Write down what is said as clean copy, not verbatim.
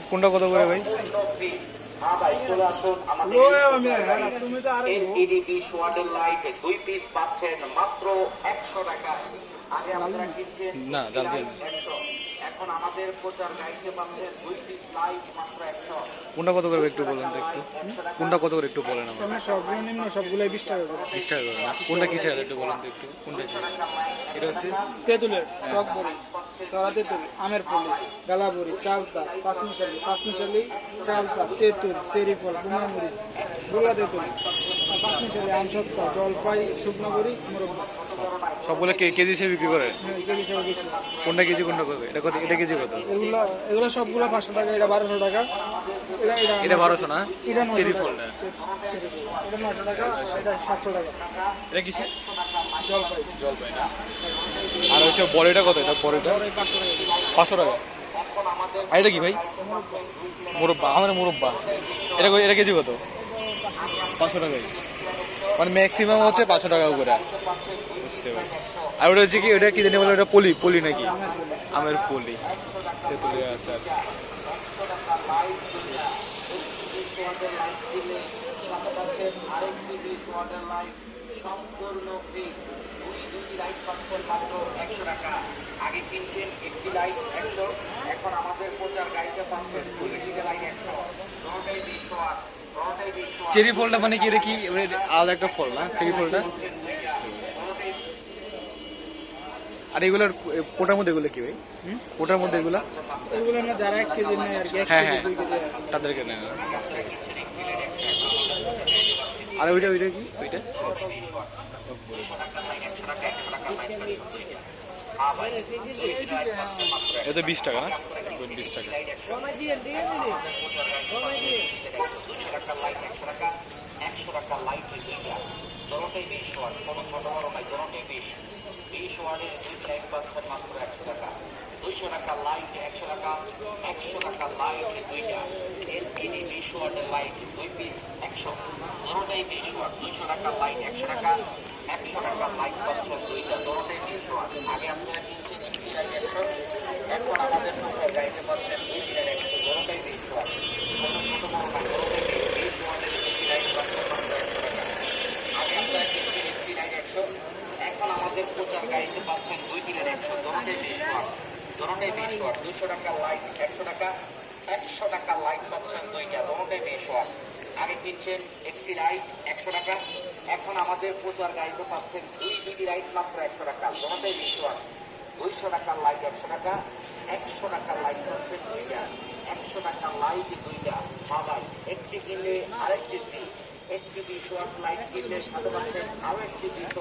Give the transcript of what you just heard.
কোনটা কত করে ভাই? এলইডি 20 ওয়াটের লাইট 2 পিস পাচ্ছেন মাত্র 100 টাকা। আগে আপনারা কিনছেন না জানতে এখন আমাদের প্রচার গাইতে পাচ্ছেন 2 পিস লাইট মাত্র 100। কোনটা কত করে একটু বলেন তো একটু, কোনটা কত করে একটু বলেন আমার। সর্বনিম্ন সবগুলাই 20 টাকা করে। 20 টাকা করে না? কোনটা কিসের একটু বলেন তো একটু, কোনটা কি? এটা হচ্ছে তেঁতুলের টক বড়ি, সারা তেঁতুল, আমের ফলি, গালা বড়ি, চালতা, পাঁচমিশালি চালতা, তেঁতুল, চেরি ফল, কুমারমরিচ, গোলা তেঁতুল, পাঁচমিশালি আমসত্তা, জলপাই, শুকনো বড়ি, মুরব্বা। সবগুলো কেজি হিসেবে বিক্রি করে? হ্যাঁ, এই কেজি হিসাবে বিক্রি হয়। কোনটা কেজি কোনটা কত? এটা কত? এটা কেজি কত? এগুলো সবগুলো 500 টাকা, এটা 1200 টাকা। এটা 1200 না? এটা 900 চেরি টাকা। ফলটা চেরি ফল। এটা 900 টাকা, এটা 700 টাকা। এটা কিসের? জলপাই। জলপাই না? আর হচ্ছে বড়িটা কত? এটা বড়িটা 500 টাকা। 500 টাকা। আর এটা কি ভাই? মুরব্বা, আমাদের মুরব্বা। এটা কেজি কত? 500 টাকাই। মানে ম্যাক্সিমাম হচ্ছে 500 টাকা করে। বুঝতে পারছি। আর ওটা হচ্ছে কি, ওটা কি জানি বলে, ওটা পলি নাকি? আমের পলি। তেঁতুলের আচার। সম্পূর্ণ ফ্রি। দুইটি লাইট পাচ্ছেন মাত্র 100 টাকা। আগে কিনছেন একটি লাইট 100, এখন আমাদের প্রচার গাইতে পাচ্ছেন দুইটি লাইট 100। দুটোটাই 20 ওয়াট, দুটোটাই 20 ওয়াট। চেরি ফলটা মানে কি, এটা কি আলাদা একটা ফল না চেরি ফলটা? আর এগুলোর কোটার মধ্যে এগুলো কি ভাই? কোটার মধ্যে এগুলো? এগুলো না যারা 1 কেজি নেয় আর কি, 1 হ্যাঁ কেজি হ্যাঁ, 2 কেজি। তাদেরকে নেয় না। আর ওইটা কি ওইটা? এটা 20 টাকা না? 20 টাকা। আগে আপনারা কিনছেন একটি লাইট 100, এখন আমাদের প্রচার গাইতে পাচ্ছেন দুইটি লাইট 100, দুটোটাই 20 ওয়াট। কোনো ছোট বড় না, দুটোটাই 20 ওয়াটের একটি লাইট পাচ্ছেন মাত্র 100 টাকা। আগে আপনারা কিনছেন একটি লাইট 100, এখন আমাদের প্রচার গাইতে পাচ্ছেন দুইটি লাইট 100, দুটোটাই 20 ওয়াট। দুটোটাই 20 ওয়াট। 200 টাকা লাইট 100 টাকা, 100 টাকা লাইট পাচ্ছেন দুইটা, দুটোটাই 20 ওয়াট। আগে কিনছেন একটি লাইট 100 টাকা, এখন আমাদের প্রচার গাইতে পাচ্ছেন দুইটি লাইট মাত্র 100 টাকা, দুটোটাই 20 ওয়াট। 200 টাকার লাইট 100 টাকা, 100 টাকার লাইট পাচ্ছেন দুইটা, 100 টাকার লাইট দুইটা। বাবাই একটি কিনলে আরেকটি ফ্রি। একটি 20 ওয়াট লাইট কিনলে সাথে পাচ্ছেন আরো একটি 200